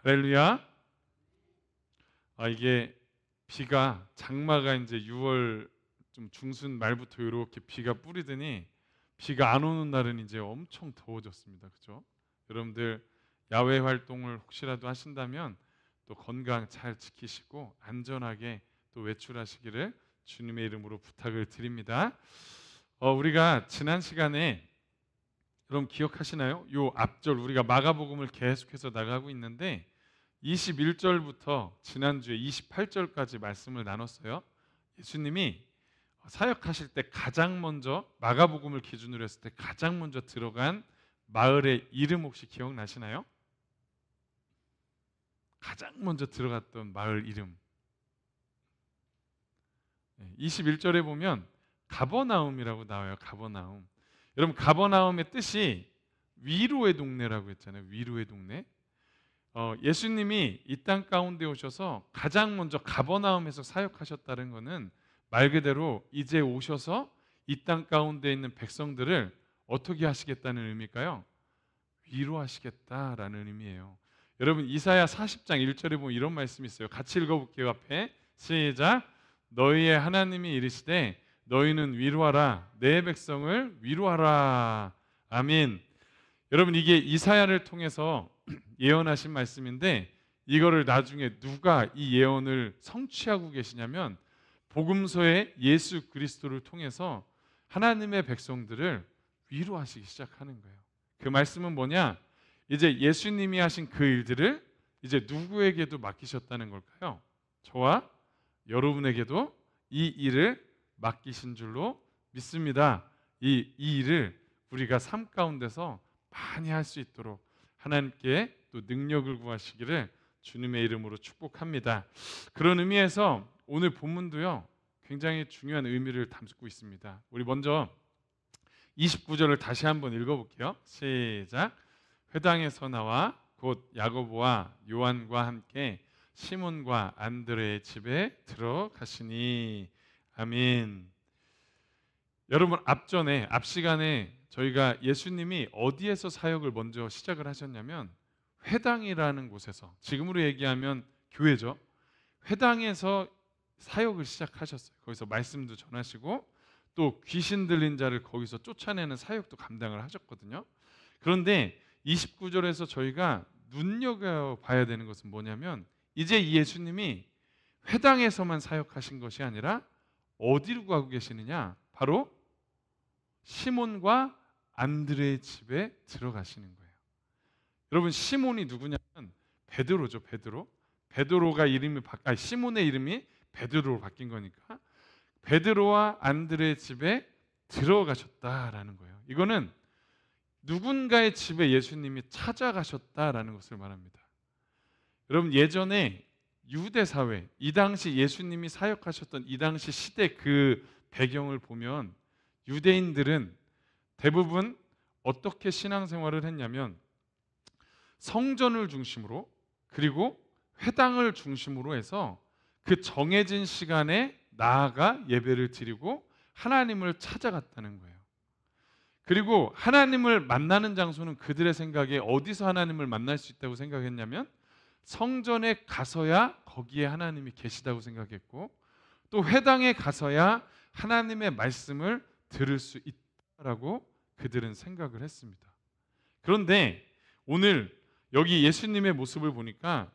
할렐루야. 이게 비가 장마가 이제 6월 좀 중순 말부터 이렇게 비가 뿌리더니 비가 안 오는 날은 이제 엄청 더워졌습니다. 그죠? 여러분들 야외 활동을 혹시라도 하신다면 또 건강 잘 지키시고 안전하게 또 외출하시기를 주님의 이름으로 부탁을 드립니다. 우리가 지난 시간에 여러분 기억하시나요? 요 앞절 우리가 마가복음을 계속해서 나가고 있는데 21절부터 지난주에 28절까지 말씀을 나눴어요. 예수님이 사역하실 때 가장 먼저 마가복음을 기준으로 했을 때 가장 먼저 들어간 마을의 이름 혹시 기억나시나요? 가장 먼저 들어갔던 마을 이름 21절에 보면 가버나움이라고 나와요. 가버나움. 여러분 가버나움의 뜻이 위로의 동네라고 했잖아요. 위로의 동네. 예수님이 이 땅 가운데 오셔서 가장 먼저 가버나움에서 사역하셨다는 것은 말 그대로 이제 오셔서 이 땅 가운데 있는 백성들을 어떻게 하시겠다는 의미일까요? 위로하시겠다라는 의미예요. 여러분 이사야 40장 1절에 보면 이런 말씀이 있어요. 같이 읽어볼게요. 앞에 시작. 너희의 하나님이 이르시되 너희는 위로하라 내 백성을 위로하라. 아멘. 여러분 이게 이사야를 통해서 예언하신 말씀인데 이거를 나중에 누가 이 예언을 성취하고 계시냐면 복음서의 예수 그리스도를 통해서 하나님의 백성들을 위로하시기 시작하는 거예요. 그 말씀은 뭐냐? 이제 예수님이 하신 그 일들을 이제 누구에게도 맡기셨다는 걸까요? 저와 여러분에게도 이 일을 맡기신 줄로 믿습니다. 이 일을 우리가 삶 가운데서 많이 할 수 있도록 하나님께 또 능력을 구하시기를 주님의 이름으로 축복합니다. 그런 의미에서 오늘 본문도요 굉장히 중요한 의미를 담고 있습니다. 우리 먼저 29절을 다시 한번 읽어볼게요. 시작. 회당에서 나와 곧 야고보와 요한과 함께 시몬과 안드레의 집에 들어가시니. 아멘. 여러분 앞 시간에 저희가 예수님이 어디에서 사역을 먼저 시작을 하셨냐면 회당이라는 곳에서, 지금으로 얘기하면 교회죠. 회당에서 사역을 시작하셨어요. 거기서 말씀도 전하시고 또 귀신 들린 자를 거기서 쫓아내는 사역도 감당을 하셨거든요. 그런데 29절에서 저희가 눈여겨봐야 되는 것은 뭐냐면 이제 이 예수님이 회당에서만 사역하신 것이 아니라 어디로 가고 계시느냐? 바로 시몬과 안드레의 집에 들어가시는 거예요. 여러분 시몬이 누구냐면 베드로죠. 베드로가 시몬의 이름이 베드로로 바뀐 거니까 베드로와 안드레의 집에 들어가셨다라는 거예요. 이거는 누군가의 집에 예수님이 찾아가셨다라는 것을 말합니다. 여러분 예전에 유대 사회, 이 당시 예수님이 사역하셨던 이 당시 시대 그 배경을 보면 유대인들은 대부분 어떻게 신앙생활을 했냐면 성전을 중심으로 그리고 회당을 중심으로 해서 그 정해진 시간에 나아가 예배를 드리고 하나님을 찾아갔다는 거예요. 그리고 하나님을 만나는 장소는 그들의 생각에 어디서 하나님을 만날 수 있다고 생각했냐면 성전에 가서야 거기에 하나님이 계시다고 생각했고 또 회당에 가서야 하나님의 말씀을 들을 수 있다라고 그들은 생각을 했습니다. 그런데 오늘 여기 예수님의 모습을 보니까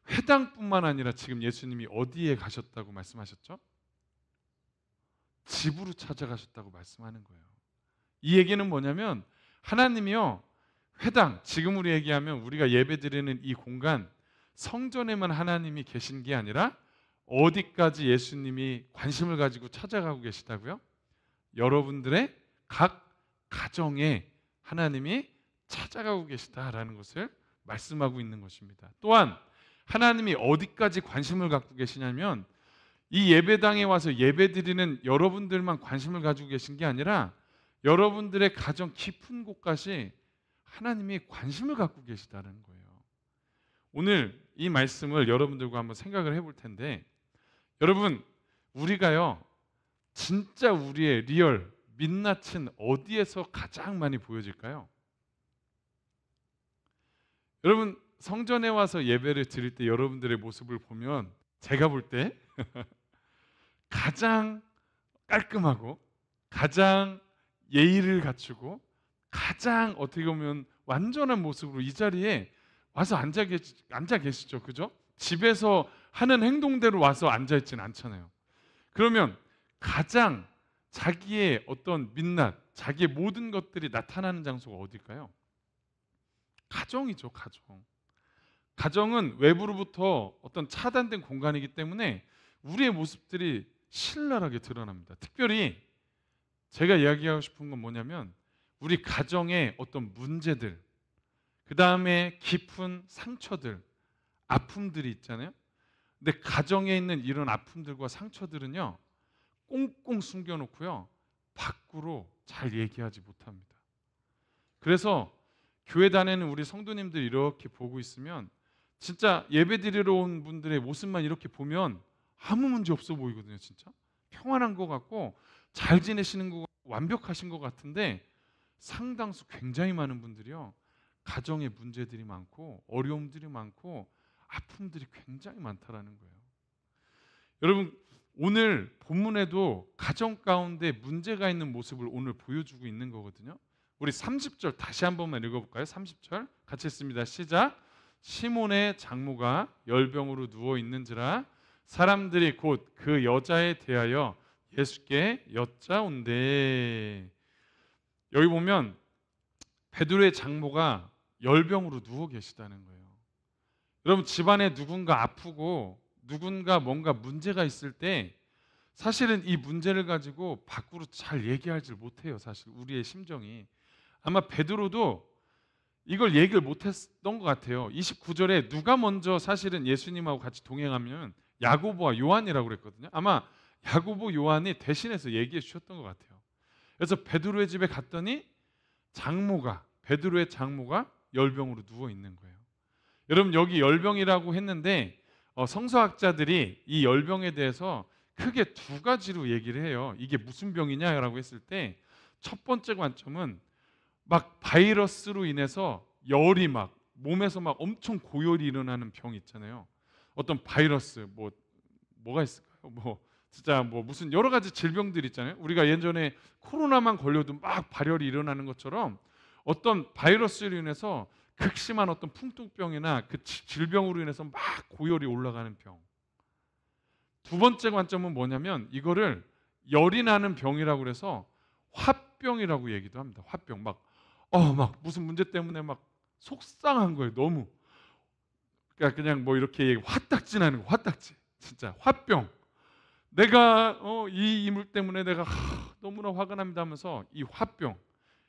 회당뿐만 아니라 지금 예수님이 어디에 가셨다고 말씀하셨죠? 집으로 찾아가셨다고 말씀하는 거예요. 이 얘기는 뭐냐면 하나님이요 회당, 지금으로 얘기하면 우리가 예배드리는 이 공간 성전에만 하나님이 계신 게 아니라 어디까지 예수님이 관심을 가지고 찾아가고 계시다고요? 여러분들의 각 가정에 하나님이 찾아가고 계시다라는 것을 말씀하고 있는 것입니다. 또한 하나님이 어디까지 관심을 갖고 계시냐면 이 예배당에 와서 예배드리는 여러분들만 관심을 가지고 계신 게 아니라 여러분들의 가정 깊은 곳까지 하나님이 관심을 갖고 계시다는 거예요. 오늘 이 말씀을 여러분들과 한번 생각을 해볼 텐데 여러분 우리가요 진짜 우리의 리얼 민낯은 어디에서 가장 많이 보여질까요? 여러분 성전에 와서 예배를 드릴 때 여러분들의 모습을 보면 제가 볼 때 가장 깔끔하고 가장 예의를 갖추고 가장 어떻게 보면 완전한 모습으로 이 자리에 와서 앉아 계시죠. 그죠? 집에서 하는 행동대로 와서 앉아 있지는 않잖아요. 그러면 가장 자기의 어떤 민낯, 자기의 모든 것들이 나타나는 장소가 어딜까요? 가정이죠. 가정. 가정은 외부로부터 어떤 차단된 공간이기 때문에 우리의 모습들이 신랄하게 드러납니다. 특별히 제가 이야기하고 싶은 건 뭐냐면 우리 가정의 어떤 문제들, 그 다음에 깊은 상처들, 아픔들이 있잖아요. 근데 가정에 있는 이런 아픔들과 상처들은요, 꽁꽁 숨겨놓고요, 밖으로 잘 얘기하지 못합니다. 그래서 교회 다니는 우리 성도님들 이렇게 보고 있으면 진짜 예배드리러 온 분들의 모습만 이렇게 보면 아무 문제 없어 보이거든요. 진짜 평안한 것 같고 잘 지내시는 것 같고 완벽하신 것 같은데 상당수 굉장히 많은 분들이요, 가정에 문제들이 많고 어려움들이 많고 아픔들이 굉장히 많다라는 거예요. 여러분, 오늘 본문에도 가정 가운데 문제가 있는 모습을 오늘 보여주고 있는 거거든요. 우리 30절 다시 한 번만 읽어볼까요? 30절 같이 읽습니다. 시작. 시몬의 장모가 열병으로 누워 있는지라 사람들이 곧 그 여자에 대하여 예수께 여짜온대. 여기 보면 베드로의 장모가 열병으로 누워 계시다는 거예요. 여러분, 집안에 누군가 아프고 누군가 뭔가 문제가 있을 때 사실은 이 문제를 가지고 밖으로 잘 얘기하지 못해요. 사실 우리의 심정이. 아마 베드로도 이걸 얘기를 못했던 것 같아요. 29절에 누가 먼저 사실은 예수님하고 같이 동행하면 야고보와 요한이라고 그랬거든요. 아마 야고보, 요한이 대신해서 얘기해 주셨던 것 같아요. 그래서 베드로의 집에 갔더니 베드로의 장모가 열병으로 누워 있는 거예요. 여러분, 여기 열병이라고 했는데 성서학자들이 이 열병에 대해서 크게 두 가지로 얘기를 해요. 이게 무슨 병이냐라고 했을 때 첫 번째 관점은 막 바이러스로 인해서 열이 막 몸에서 막 엄청 고열이 일어나는 병 있잖아요. 어떤 바이러스 뭐가 있을까요? 진짜 무슨 여러 가지 질병들 있잖아요. 우리가 예전에 코로나만 걸려도 막 발열이 일어나는 것처럼 어떤 바이러스로 인해서 극심한 어떤 풍토병이나 그 질병으로 인해서 막 고열이 올라가는 병. 두 번째 관점은 뭐냐면 이거를 열이 나는 병이라고 그래서 화병이라고 얘기도 합니다. 화병. 막 무슨 문제 때문에 막 속상한 거예요. 너무. 그러니까 그냥 이렇게 화딱지 나는 거. 화딱지. 진짜 화병. 내가 이 이물 때문에 내가 너무나 화가 납니다 하면서 이 화병.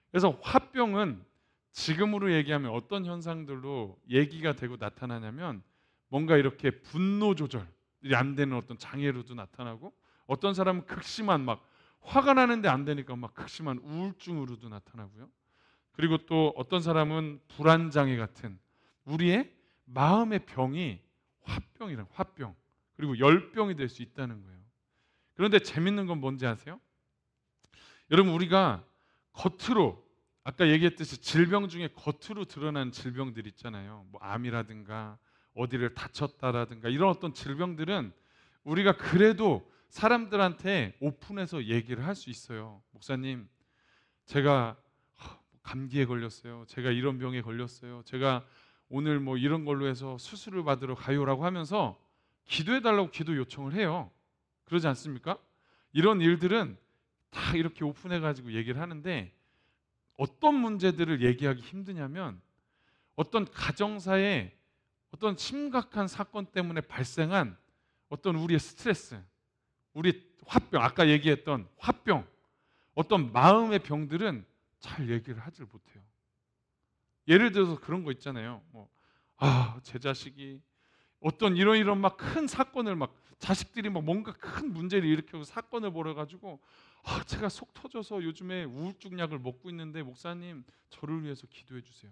그래서 화병은 지금으로 얘기하면 어떤 현상들로 얘기가 되고 나타나냐면 뭔가 이렇게 분노 조절이 안 되는 어떤 장애로도 나타나고, 어떤 사람은 극심한 막 화가 나는데 안 되니까 막 극심한 우울증으로도 나타나고요. 그리고 또 어떤 사람은 불안장애 같은 우리의 마음의 병이 화병, 그리고 열병이 될 수 있다는 거예요. 그런데 재밌는 건 뭔지 아세요? 여러분, 우리가 겉으로 아까 얘기했듯이 질병 중에 겉으로 드러난 질병들 있잖아요. 암이라든가 어디를 다쳤다라든가 이런 어떤 질병들은 우리가 그래도 사람들한테 오픈해서 얘기를 할 수 있어요. 목사님, 제가 감기에 걸렸어요. 제가 이런 병에 걸렸어요. 제가 오늘 이런 걸로 해서 수술을 받으러 가요라고 하면서 기도해달라고 기도 요청을 해요. 그러지 않습니까? 이런 일들은 다 이렇게 오픈해가지고 얘기를 하는데 어떤 문제들을 얘기하기 힘드냐면 어떤 가정사에 어떤 심각한 사건 때문에 발생한 어떤 우리의 스트레스, 우리 화병, 아까 얘기했던 화병, 어떤 마음의 병들은 잘 얘기를 하질 못해요. 예를 들어서 그런 거 있잖아요. 제 자식이 어떤 이런 막 큰 사건을 자식들이 뭔가 큰 문제를 일으켜서 사건을 벌여가지고 제가 속 터져서 요즘에 우울증 약을 먹고 있는데 목사님 저를 위해서 기도해 주세요.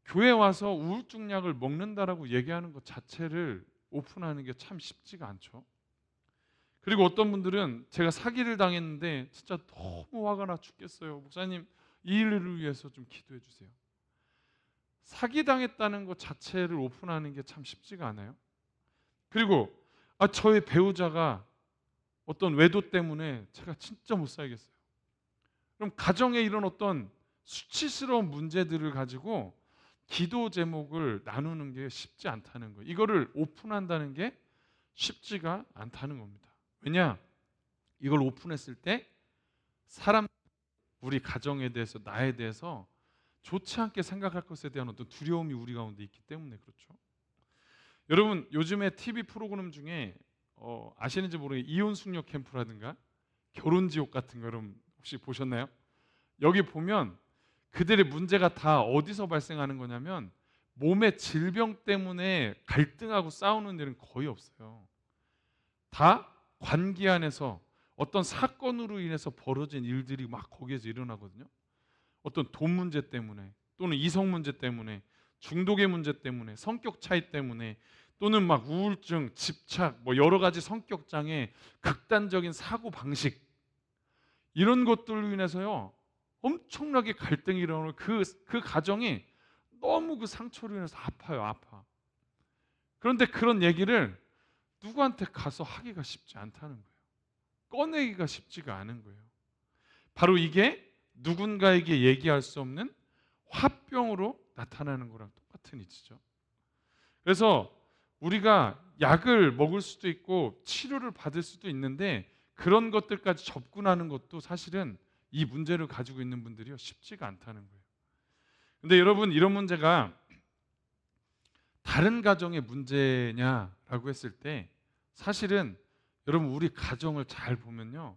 교회 와서 우울증 약을 먹는다라고 얘기하는 것 자체를 오픈하는 게 참 쉽지가 않죠. 그리고 어떤 분들은 제가 사기를 당했는데 진짜 너무 화가 나 죽겠어요. 목사님 이 일을 위해서 좀 기도해 주세요. 사기당했다는 것 자체를 오픈하는 게 참 쉽지가 않아요. 그리고 저의 배우자가 어떤 외도 때문에 제가 진짜 못 살겠어요. 그럼 가정에 이런 어떤 수치스러운 문제들을 가지고 기도 제목을 나누는 게 쉽지 않다는 거예요. 이거를 오픈한다는 게 쉽지가 않다는 겁니다. 왜냐? 이걸 오픈했을 때 사람, 우리 가정에 대해서, 나에 대해서 좋지 않게 생각할 것에 대한 어떤 두려움이 우리 가운데 있기 때문에 그렇죠. 여러분, 요즘에 TV 프로그램 중에 아시는지 모르겠는데 이혼 숙녀 캠프라든가 결혼 지옥 같은 거 여러분 혹시 보셨나요? 여기 보면 그들의 문제가 다 어디서 발생하는 거냐면 몸의 질병 때문에 갈등하고 싸우는 일은 거의 없어요. 다 관계 안에서 어떤 사건으로 인해서 벌어진 일들이 막 거기에서 일어나거든요. 어떤 돈 문제 때문에, 또는 이성 문제 때문에, 중독의 문제 때문에, 성격 차이 때문에, 또는 막 우울증, 집착, 뭐 여러 가지 성격 장애, 극단적인 사고 방식, 이런 것들로 인해서요 엄청나게 갈등이 일어나는 그 가정이 너무 그 상처로 인해서 아파요. 아파. 그런데 그런 얘기를 누구한테 가서 하기가 쉽지 않다는 거예요. 꺼내기가 쉽지가 않은 거예요. 바로 이게 누군가에게 얘기할 수 없는 화병으로 나타나는 거랑 똑같은 이치죠. 그래서 우리가 약을 먹을 수도 있고 치료를 받을 수도 있는데 그런 것들까지 접근하는 것도 사실은 이 문제를 가지고 있는 분들이 쉽지가 않다는 거예요. 근데 여러분, 이런 문제가 다른 가정의 문제냐라고 했을 때 사실은 여러분, 우리 가정을 잘 보면요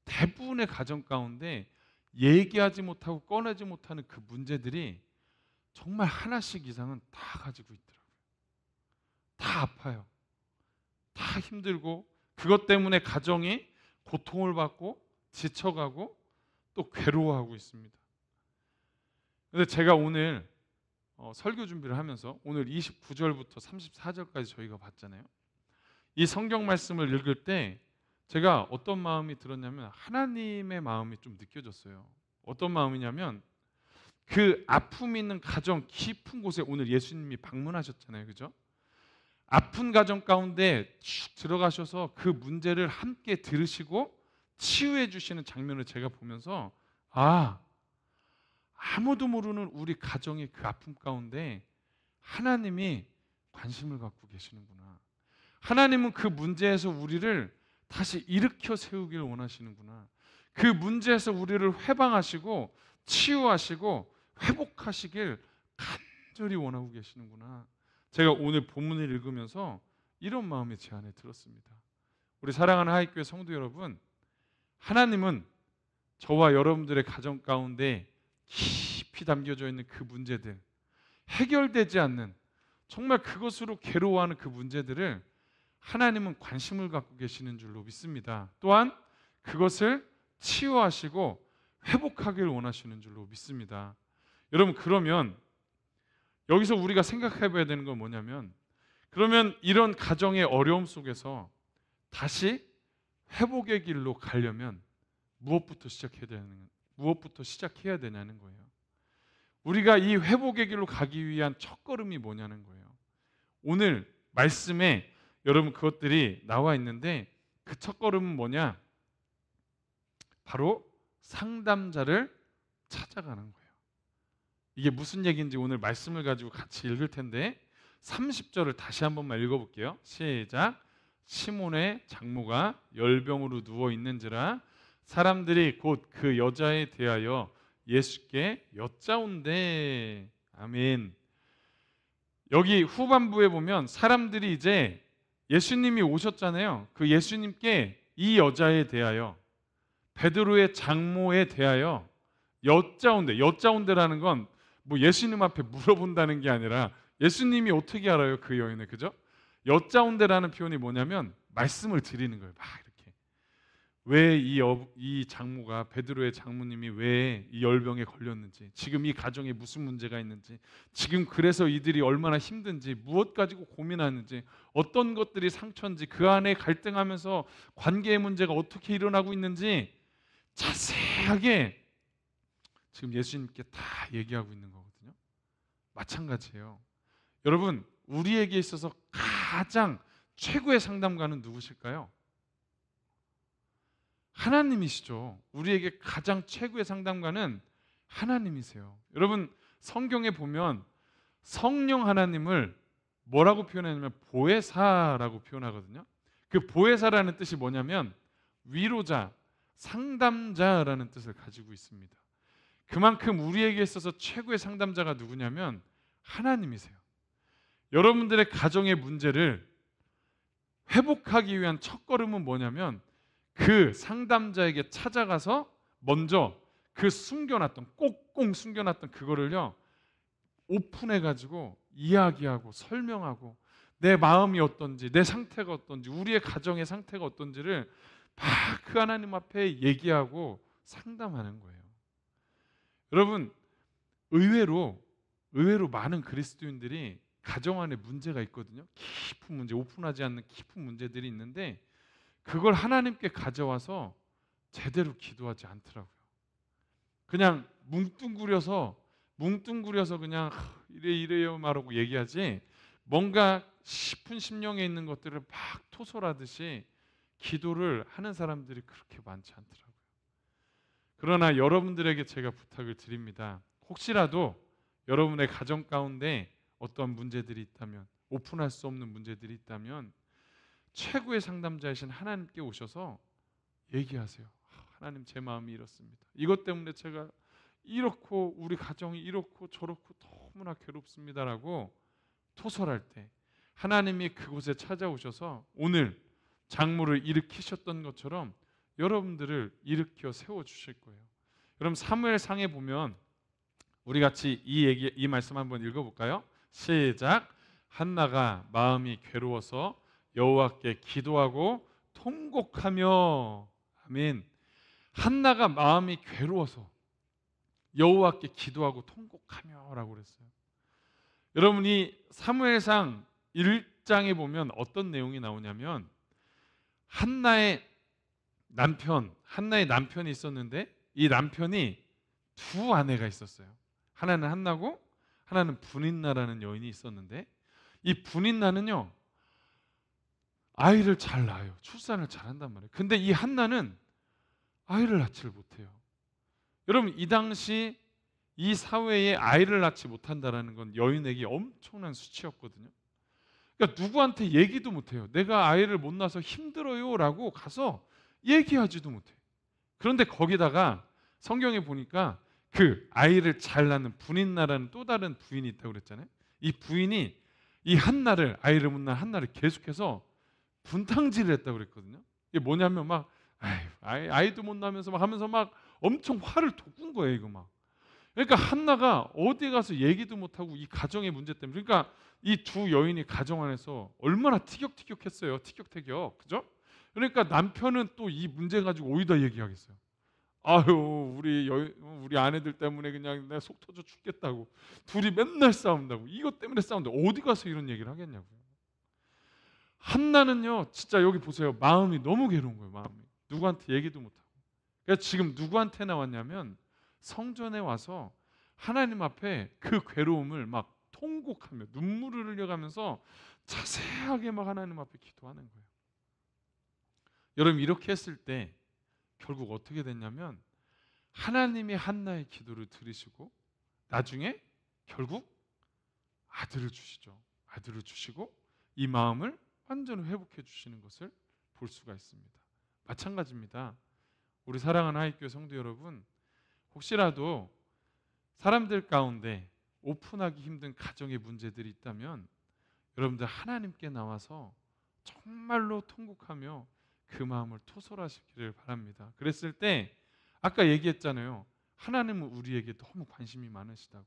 대부분의 가정 가운데 얘기하지 못하고 꺼내지 못하는 그 문제들이 정말 하나씩 이상은 다 가지고 있더라고요. 다 아파요. 다 힘들고 그것 때문에 가정이 고통을 받고 지쳐가고 또 괴로워하고 있습니다. 그런데 제가 오늘 설교 준비를 하면서 오늘 29절부터 34절까지 저희가 봤잖아요. 이 성경 말씀을 읽을 때 제가 어떤 마음이 들었냐면 하나님의 마음이 좀 느껴졌어요. 어떤 마음이냐면 그 아픔이 있는 가정 깊은 곳에 오늘 예수님이 방문하셨잖아요. 그죠? 아픈 가정 가운데 쭉 들어가셔서 그 문제를 함께 들으시고 치유해 주시는 장면을 제가 보면서 아무도 모르는 우리 가정의 그 아픔 가운데 하나님이 관심을 갖고 계시는구나. 하나님은 그 문제에서 우리를 다시 일으켜 세우길 원하시는구나. 그 문제에서 우리를 해방하시고 치유하시고 회복하시길 간절히 원하고 계시는구나. 제가 오늘 본문을 읽으면서 이런 마음이 제 안에 들었습니다. 우리 사랑하는 하이교회 성도 여러분, 하나님은 저와 여러분들의 가정 가운데 깊이 담겨져 있는 그 문제들, 해결되지 않는 정말 그것으로 괴로워하는 그 문제들을 하나님은 관심을 갖고 계시는 줄로 믿습니다. 또한 그것을 치유하시고 회복하기를 원하시는 줄로 믿습니다. 여러분, 그러면 여기서 우리가 생각해 봐야 되는 건 뭐냐면, 그러면 이런 가정의 어려움 속에서 다시 회복의 길로 가려면 무엇부터 시작해야 되냐는 거예요. 우리가 이 회복의 길로 가기 위한 첫걸음이 뭐냐는 거예요. 오늘 말씀에 여러분 그것들이 나와 있는데 그 첫걸음은 뭐냐? 바로 상담자를 찾아가는 거예요. 이게 무슨 얘기인지 오늘 말씀을 가지고 같이 읽을 텐데 30절을 다시 한 번만 읽어볼게요. 시작. 시몬의 장모가 열병으로 누워 있는지라 사람들이 곧 그 여자에 대하여 예수께 여짜온대. 아멘. 여기 후반부에 보면 사람들이 이제 예수님이 오셨잖아요. 그 예수님께 이 여자에 대하여, 베드로의 장모에 대하여 여짜온대. 여짜온대라는 건 뭐 예수님 앞에 물어본다는 게 아니라 예수님이 어떻게 알아요? 그 여인을. 그죠? 여짜온대라는 표현이 뭐냐면 말씀을 드리는 거예요. 막 이렇게. 왜 이 장모가, 베드로의 장모님이 왜 이 열병에 걸렸는지, 지금 이 가정에 무슨 문제가 있는지, 지금 그래서 이들이 얼마나 힘든지, 무엇 가지고 고민하는지, 어떤 것들이 상처인지, 그 안에 갈등하면서 관계의 문제가 어떻게 일어나고 있는지 자세하게 지금 예수님께 다 얘기하고 있는 거거든요. 마찬가지예요. 여러분, 우리에게 있어서 가장 최고의 상담가는 누구실까요? 하나님이시죠. 우리에게 가장 최고의 상담가는 하나님이세요. 여러분, 성경에 보면 성령 하나님을 뭐라고 표현하냐면 보혜사라고 표현하거든요. 그 보혜사라는 뜻이 뭐냐면 위로자, 상담자라는 뜻을 가지고 있습니다. 그만큼 우리에게 있어서 최고의 상담자가 누구냐면 하나님이세요. 여러분들의 가정의 문제를 회복하기 위한 첫걸음은 뭐냐면 그 상담자에게 찾아가서 먼저 그 숨겨놨던, 꽁꽁 숨겨놨던 그거를요 오픈해가지고 이야기하고 설명하고 내 마음이 어떤지, 내 상태가 어떤지, 우리의 가정의 상태가 어떤지를 막 그 하나님 앞에 얘기하고 상담하는 거예요. 여러분, 의외로 많은 그리스도인들이 가정 안에 문제가 있거든요. 깊은 문제, 오픈하지 않는 깊은 문제들이 있는데 그걸 하나님께 가져와서 제대로 기도하지 않더라고요. 그냥 뭉뚱그려서 그냥 이래요 말하고 얘기하지, 뭔가 싶은 심령에 있는 것들을 막 토설하듯이 기도를 하는 사람들이 그렇게 많지 않더라고요. 그러나 여러분들에게 제가 부탁을 드립니다. 혹시라도 여러분의 가정 가운데 어떤 문제들이 있다면, 오픈할 수 없는 문제들이 있다면 최고의 상담자이신 하나님께 오셔서 얘기하세요. 하나님, 제 마음이 이렇습니다. 이것 때문에 제가 이렇고 우리 가정이 이렇고 저렇고 너무나 괴롭습니다라고 토설할 때 하나님이 그곳에 찾아오셔서 오늘 장물을 일으키셨던 것처럼 여러분들을 일으켜 세워주실 거예요. 여러분, 사무엘상에 보면 우리 같이 이 말씀 한번 읽어볼까요? 시작. 한나가 마음이 괴로워서 여호와께 기도하고 통곡하며. 아멘. 한나가 마음이 괴로워서 여호와께 기도하고 통곡하며라고 그랬어요. 여러분이 사무엘상 1장에 보면 어떤 내용이 나오냐면 한나의 남편이 있었는데 이 남편이 두 아내가 있었어요. 하나는 한나고 하나는 분인나라는 여인이 있었는데 이 분인나는요 아이를 잘 낳아요. 출산을 잘한단 말이에요. 근데 이 한나는 아이를 낳지를 못해요. 여러분, 이 당시 이 사회에 아이를 낳지 못한다는 건 여인에게 엄청난 수치였거든요. 그러니까 누구한테 얘기도 못해요. 내가 아이를 못 낳아서 힘들어요 라고 가서 얘기하지도 못해요. 그런데 거기다가 성경에 보니까 그 아이를 잘 낳는 분인나라는 또 다른 부인이 있다고 그랬잖아요. 이 부인이 이 한나를, 아이를 못 낳은 한나를 계속해서 분탕질을 했다고 그랬거든요. 이게 뭐냐면 막 아이도 못 낳으면서 막 하면서 막 엄청 화를 돋군 거예요. 이거 막. 그러니까 한나가 어디 가서 얘기도 못하고 이 가정의 문제 때문에, 그러니까 이 두 여인이 가정 안에서 얼마나 티격태격했어요. 티격태격, 그죠? 그러니까 남편은 또 이 문제 가지고 어디다 얘기하겠어요. 아유, 우리 아내들 때문에 그냥 내가 속 터져 죽겠다고, 둘이 맨날 싸운다고, 이것 때문에 싸운다고 어디 가서 이런 얘기를 하겠냐고요. 한나는요, 진짜 여기 보세요. 마음이 너무 괴로운 거예요. 마음이 누구한테 얘기도 못하고. 그러니까 지금 누구한테 나왔냐면 성전에 와서 하나님 앞에 그 괴로움을 막 통곡하며 눈물을 흘려가면서 자세하게 막 하나님 앞에 기도하는 거예요. 여러분, 이렇게 했을 때 결국 어떻게 됐냐면 하나님이 한나의 기도를 들으시고 나중에 결국 아들을 주시죠. 아들을 주시고 이 마음을 완전히 회복해 주시는 것을 볼 수가 있습니다. 마찬가지입니다. 우리 사랑하는 하이교회 성도 여러분, 혹시라도 사람들 가운데 오픈하기 힘든 가정의 문제들이 있다면 여러분들 하나님께 나와서 정말로 통곡하며 그 마음을 토설하시기를 바랍니다. 그랬을 때 아까 얘기했잖아요. 하나님은 우리에게 너무 관심이 많으시다고.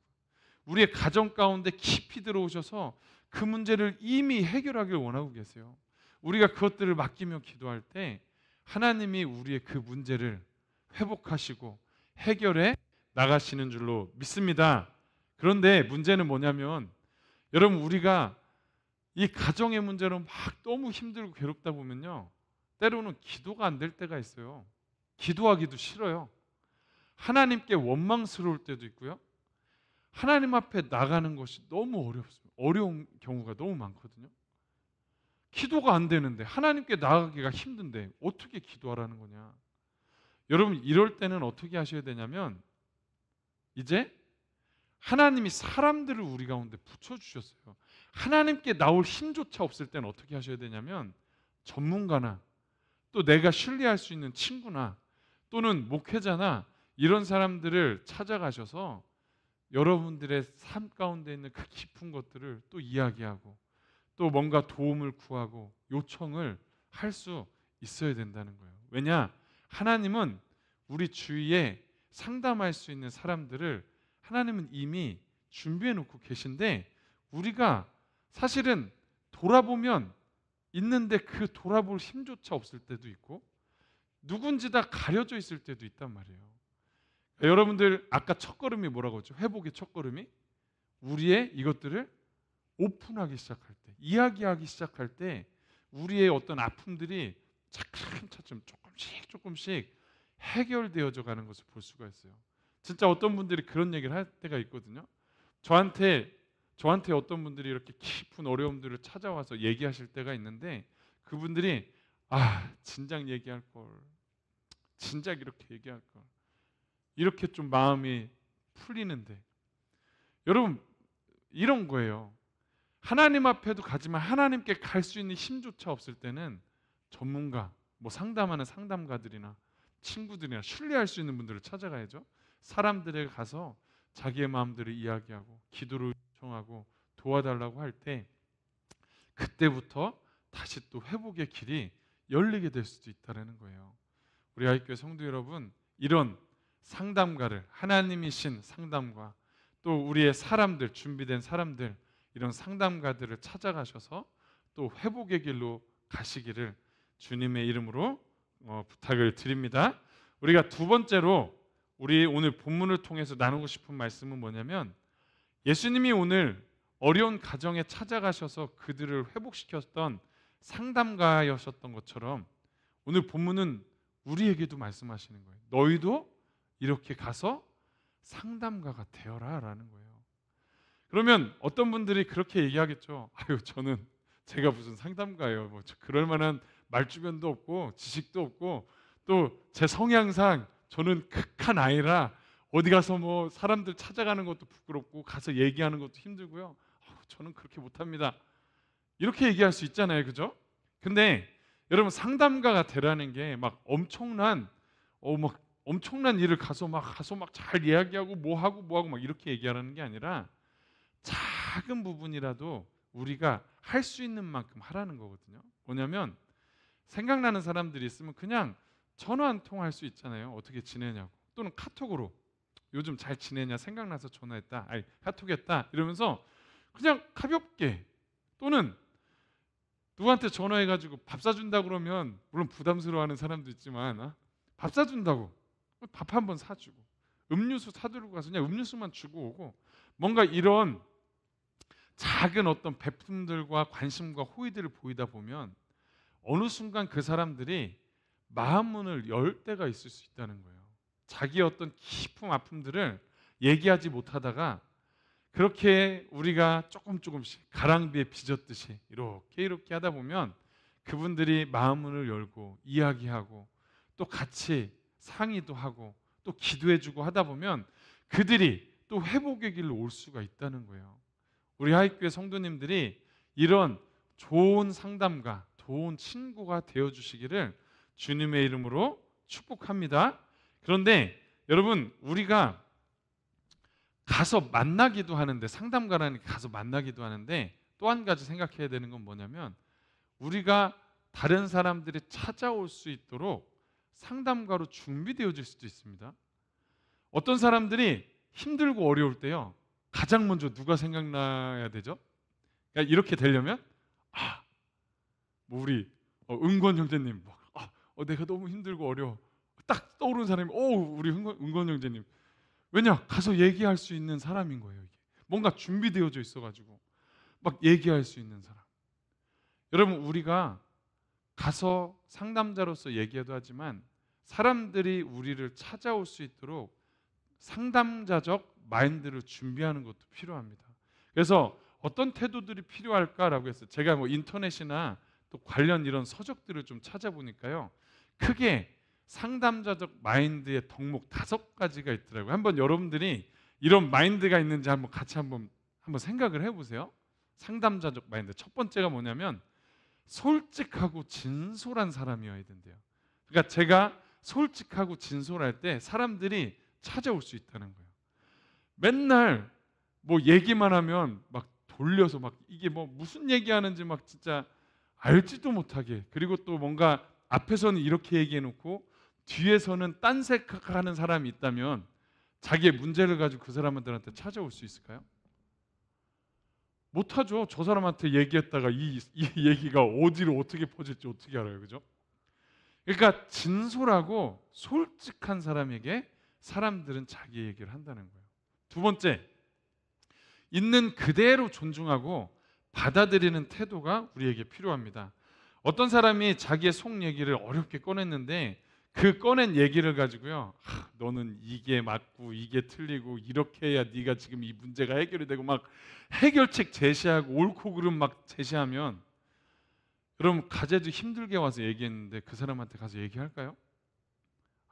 우리의 가정 가운데 깊이 들어오셔서 그 문제를 이미 해결하길 원하고 계세요. 우리가 그것들을 맡기며 기도할 때 하나님이 우리의 그 문제를 회복하시고 해결해 나가시는 줄로 믿습니다. 그런데 문제는 뭐냐면 여러분, 우리가 이 가정의 문제로 막 너무 힘들고 괴롭다 보면요, 때로는 기도가 안 될 때가 있어요. 기도하기도 싫어요. 하나님께 원망스러울 때도 있고요. 하나님 앞에 나가는 것이 너무 어렵습니다. 어려운 경우가 너무 많거든요. 기도가 안 되는데, 하나님께 나가기가 힘든데 어떻게 기도하라는 거냐. 여러분, 이럴 때는 어떻게 하셔야 되냐면, 이제 하나님이 사람들을 우리 가운데 붙여주셨어요. 하나님께 나올 힘조차 없을 때는 어떻게 하셔야 되냐면, 전문가나 또 내가 신뢰할 수 있는 친구나 또는 목회자나 이런 사람들을 찾아가셔서 여러분들의 삶 가운데 있는 그 깊은 것들을 또 이야기하고 또 뭔가 도움을 구하고 요청을 할 수 있어야 된다는 거예요. 왜냐? 하나님은 우리 주위에 상담할 수 있는 사람들을 하나님은 이미 준비해 놓고 계신데, 우리가 사실은 돌아보면 있는데 그 돌아볼 힘조차 없을 때도 있고 누군지 다 가려져 있을 때도 있단 말이에요. 여러분들 아까 첫걸음이 뭐라고 했죠? 회복의 첫걸음이 우리의 이것들을 오픈하기 시작할 때, 이야기하기 시작할 때 우리의 어떤 아픔들이 차츰차츰 조금씩 해결되어져 가는 것을 볼 수가 있어요. 진짜 어떤 분들이 그런 얘기를 할 때가 있거든요. 저한테 어떤 분들이 이렇게 깊은 어려움들을 찾아와서 얘기하실 때가 있는데, 그분들이 진작 얘기할 걸, 진작 이렇게 얘기할 걸, 이렇게 좀 마음이 풀리는데, 여러분 이런 거예요. 하나님 앞에도 가지만 하나님께 갈 수 있는 힘조차 없을 때는 전문가, 상담하는 상담가들이나 친구들이나 신뢰할 수 있는 분들을 찾아가야죠. 사람들에게 가서 자기의 마음들을 이야기하고 기도를 요청하고 도와달라고 할 때, 그때부터 다시 또 회복의 길이 열리게 될 수도 있다는 거예요. 우리 아이교회 성도 여러분, 이런 상담가를, 하나님이신 상담가, 또 우리의 사람들, 준비된 사람들, 이런 상담가들을 찾아가셔서 또 회복의 길로 가시기를 주님의 이름으로 부탁을 드립니다. 우리가 두 번째로 우리 오늘 본문을 통해서 나누고 싶은 말씀은 뭐냐면, 예수님이 오늘 어려운 가정에 찾아가셔서 그들을 회복시켰던 상담가였었던 것처럼 오늘 본문은 우리에게도 말씀하시는 거예요. 너희도 이렇게 가서 상담가가 되어라 라는 거예요. 그러면 어떤 분들이 그렇게 얘기하겠죠. 저는 제가 무슨 상담가예요. 그럴 만한 말주변도 없고 지식도 없고 또 제 성향상 저는 극한 아이라 어디 가서 사람들 찾아가는 것도 부끄럽고 가서 얘기하는 것도 힘들고요. 저는 그렇게 못합니다. 이렇게 얘기할 수 있잖아요, 그죠? 근데 여러분, 상담가가 되라는 게 엄청난 일을 가서 잘 이야기하고 뭐하고 이렇게 얘기하라는 게 아니라, 작은 부분이라도 우리가 할 수 있는 만큼 하라는 거거든요. 뭐냐면, 생각나는 사람들이 있으면 그냥 전화 한 통 할 수 있잖아요. 어떻게 지내냐고. 또는 카톡으로 요즘 잘 지내냐, 생각나서 전화했다, 카톡했다 이러면서 그냥 가볍게, 또는 누구한테 전화해가지고 밥 사준다 그러면 물론 부담스러워하는 사람도 있지만 밥 사준다고 밥 한번 사주고 음료수 사들고 가서 그냥 음료수만 주고 오고, 뭔가 이런 작은 어떤 베품들과 관심과 호의들을 보이다 보면 어느 순간 그 사람들이 마음 문을 열 때가 있을 수 있다는 거예요. 자기의 어떤 깊은 아픔들을 얘기하지 못하다가 그렇게 우리가 조금씩 가랑비에 빚었듯이 이렇게 하다 보면 그분들이 마음 문을 열고 이야기하고 또 같이 상의도 하고 또 기도해주고 하다 보면 그들이 또 회복의 길로 올 수가 있다는 거예요. 우리 하이교회 성도님들이 이런 좋은 상담가, 좋은 친구가 되어주시기를 주님의 이름으로 축복합니다. 그런데 여러분, 우리가 가서 만나기도 하는데, 상담가라는 게 가서 만나기도 하는데, 또 한 가지 생각해야 되는 건 뭐냐면, 우리가 다른 사람들이 찾아올 수 있도록 상담가로 준비되어질 수도 있습니다. 어떤 사람들이 힘들고 어려울 때요, 가장 먼저 누가 생각나야 되죠? 그러니까 이렇게 되려면 우리 은권 형제님, 내가 너무 힘들고 어려워, 딱 떠오르는 사람이 우리 은권 형제님. 왜냐? 가서 얘기할 수 있는 사람인 거예요. 이게 뭔가 준비되어져 있어가지고 얘기할 수 있는 사람. 여러분, 우리가 가서 상담자로서 얘기해도 하지만 사람들이 우리를 찾아올 수 있도록 상담자적 마인드를 준비하는 것도 필요합니다. 그래서 어떤 태도들이 필요할까라고 해서 제가 뭐 인터넷이나 또 관련 이런 서적들을 좀 찾아보니까요, 크게 상담자적 마인드의 덕목 5가지가 있더라고요. 한번 여러분들이 이런 마인드가 있는지 한번 같이 한번 생각을 해보세요. 상담자적 마인드 첫 번째가 뭐냐면 솔직하고 진솔한 사람이어야 된대요. 그러니까 제가 솔직하고 진솔할 때 사람들이 찾아올 수 있다는 거예요. 맨날 뭐 얘기만 하면 막 돌려서 막 이게 뭐 무슨 얘기하는지 막 진짜 알지도 못하게, 그리고 또 뭔가 앞에서는 이렇게 얘기해 놓고 뒤에서는 딴 생각하는 사람이 있다면 자기의 문제를 가지고 그 사람들한테 찾아올 수 있을까요? 못하죠. 저 사람한테 얘기했다가 이 얘기가 어디로 어떻게 퍼질지 어떻게 알아요, 그죠? 그러니까 진솔하고 솔직한 사람에게 사람들은 자기 얘기를 한다는 거예요. 두 번째, 있는 그대로 존중하고 받아들이는 태도가 우리에게 필요합니다. 어떤 사람이 자기의 속 얘기를 어렵게 꺼냈는데 그 꺼낸 얘기를 가지고요, 너는 이게 맞고 이게 틀리고 이렇게 해야 네가 지금 이 문제가 해결이 되고 막 해결책 제시하고 옳고 그름 막 제시하면, 여러분 가제도 힘들게 와서 얘기했는데 그 사람한테 가서 얘기할까요?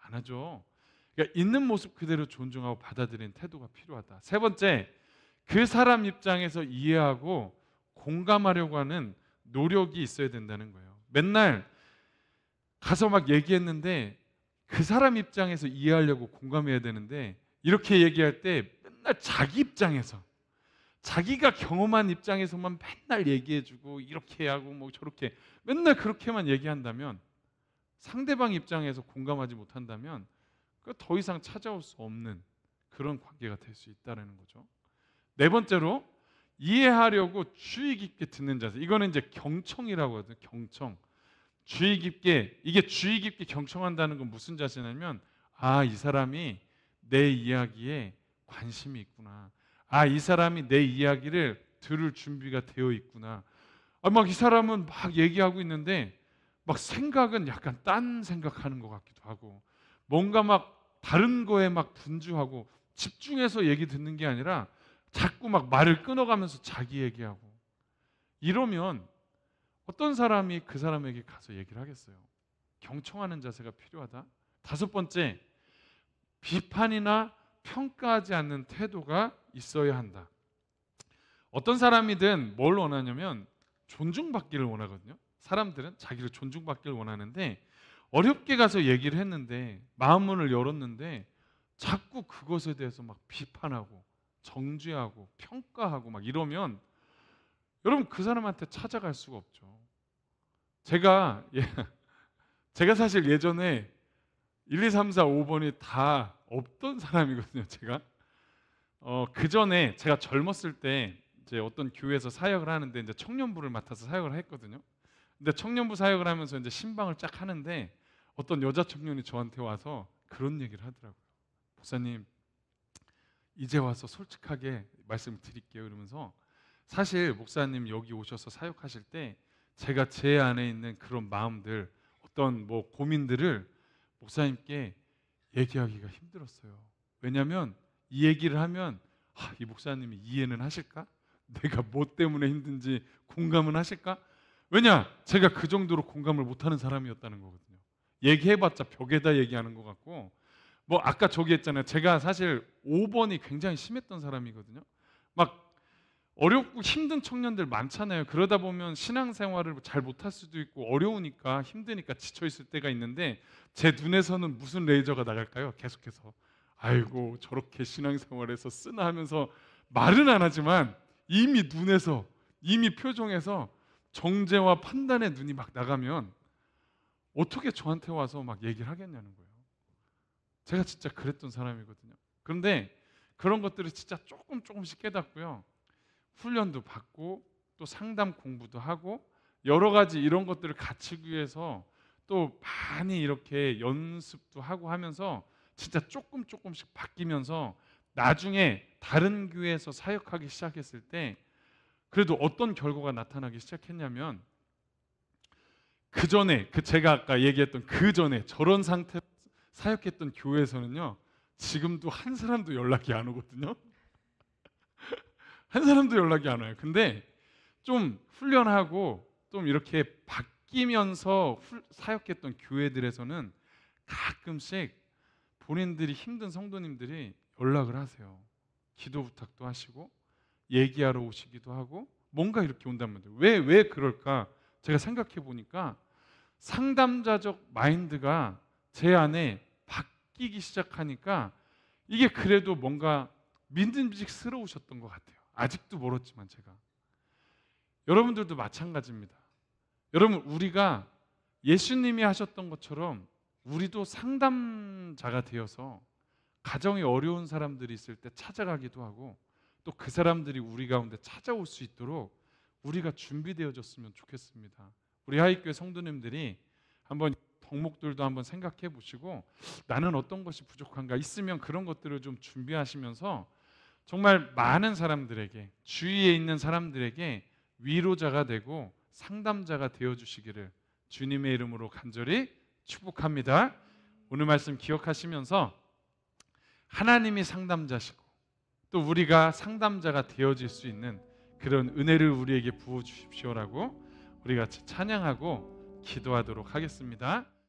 안 하죠. 그러니까 있는 모습 그대로 존중하고 받아들이는 태도가 필요하다. 세 번째, 그 사람 입장에서 이해하고 공감하려고 하는 노력이 있어야 된다는 거예요. 맨날 가서 막 얘기했는데 그 사람 입장에서 이해하려고 공감해야 되는데 이렇게 얘기할 때 맨날 자기 입장에서, 자기가 경험한 입장에서만 맨날 얘기해주고 이렇게 하고 뭐 저렇게 맨날 그렇게만 얘기한다면, 상대방 입장에서 공감하지 못한다면 그 더 이상 찾아올 수 없는 그런 관계가 될 수 있다는 거죠. 네 번째로, 이해하려고 주의 깊게 듣는 자세. 이거는 이제 경청이라고 하거든요. 경청. 주의 깊게, 이게 주의 깊게 경청한다는 건 무슨 자세냐면, 이 사람이 내 이야기에 관심이 있구나. 이 사람이 내 이야기를 들을 준비가 되어 있구나. 막 이 사람은 막 얘기하고 있는데 막 생각은 약간 딴 생각하는 것 같기도 하고, 뭔가 막 다른 거에 막 분주하고 집중해서 얘기 듣는 게 아니라 자꾸 막 말을 끊어가면서 자기 얘기하고, 이러면 어떤 사람이 그 사람에게 가서 얘기를 하겠어요? 경청하는 자세가 필요하다. 다섯 번째, 비판이나 평가하지 않는 태도가 있어야 한다. 어떤 사람이든 뭘 원하냐면 존중받기를 원하거든요. 사람들은 자기를 존중받기를 원하는데, 어렵게 가서 얘기를 했는데 마음문을 열었는데 자꾸 그것에 대해서 막 비판하고 정죄하고 평가하고 막 이러면 여러분 그 사람한테 찾아갈 수가 없죠. 제가 사실 예전에 1, 2, 3, 4, 5번이 다 없던 사람이거든요. 제가 그 전에 제가 젊었을 때 이제 어떤 교회에서 사역을 하는데 이제 청년부를 맡아서 사역을 했거든요. 근데 청년부 사역을 하면서 이제 신방을 쫙 하는데 어떤 여자 청년이 저한테 와서 그런 얘기를 하더라고요. 목사님, 이제 와서 솔직하게 말씀을 드릴게요. 이러면서, 사실 목사님 여기 오셔서 사역하실 때 제가 제 안에 있는 그런 마음들, 어떤 뭐 고민들을 목사님께 얘기하기가 힘들었어요. 왜냐하면 이 얘기를 하면 이 목사님이 이해는 하실까? 내가 뭐 때문에 힘든지 공감은 하실까? 왜냐? 제가 그 정도로 공감을 못하는 사람이었다는 거거든요. 얘기해봤자 벽에다 얘기하는 것 같고, 뭐 아까 저기 했잖아요. 제가 사실 5번이 굉장히 심했던 사람이거든요. 막 어렵고 힘든 청년들 많잖아요. 그러다 보면 신앙생활을 잘 못할 수도 있고 어려우니까 힘드니까 지쳐있을 때가 있는데, 제 눈에서는 무슨 레이저가 나갈까요? 계속해서 아이고 저렇게 신앙생활에서 쓰나 하면서 말은 안 하지만 이미 눈에서, 이미 표정에서 정죄와 판단의 눈이 막 나가면 어떻게 저한테 와서 막 얘기를 하겠냐는 거예요. 제가 진짜 그랬던 사람이거든요. 그런데 그런 것들을 진짜 조금씩 깨닫고요, 훈련도 받고 또 상담 공부도 하고 여러 가지 이런 것들을 갖추기 위해서 또 많이 이렇게 연습도 하고 하면서 진짜 조금씩 바뀌면서 나중에 다른 교회에서 사역하기 시작했을 때 그래도 어떤 결과가 나타나기 시작했냐면, 그 전에 제가 아까 얘기했던 그 전에 저런 상태 사역했던 교회에서는요 지금도 한 사람도 연락이 안 오거든요. 한 사람도 연락이 안 와요. 근데 좀 훈련하고 좀 이렇게 바뀌면서 사역했던 교회들에서는 가끔씩 본인들이 힘든 성도님들이 연락을 하세요. 기도 부탁도 하시고 얘기하러 오시기도 하고 뭔가 이렇게 온단 말이에요. 왜 그럴까? 제가 생각해 보니까 상담자적 마인드가 제 안에 바뀌기 시작하니까 이게 그래도 뭔가 믿음직스러우셨던 것 같아요. 아직도 멀었지만 제가. 여러분들도 마찬가지입니다. 여러분, 우리가 예수님이 하셨던 것처럼 우리도 상담자가 되어서 가정이 어려운 사람들이 있을 때 찾아가기도 하고 또 그 사람들이 우리 가운데 찾아올 수 있도록 우리가 준비되어졌으면 좋겠습니다. 우리 하이교회 성도님들이 한번 덕목들도 한번 생각해 보시고 나는 어떤 것이 부족한가 있으면 그런 것들을 좀 준비하시면서 정말 많은 사람들에게, 주위에 있는 사람들에게 위로자가 되고 상담자가 되어주시기를 주님의 이름으로 간절히 축복합니다. 오늘 말씀 기억하시면서 하나님이 상담자시고 또 우리가 상담자가 되어질 수 있는 그런 은혜를 우리에게 부어주십시오라고 우리 같이 찬양하고 기도하도록 하겠습니다.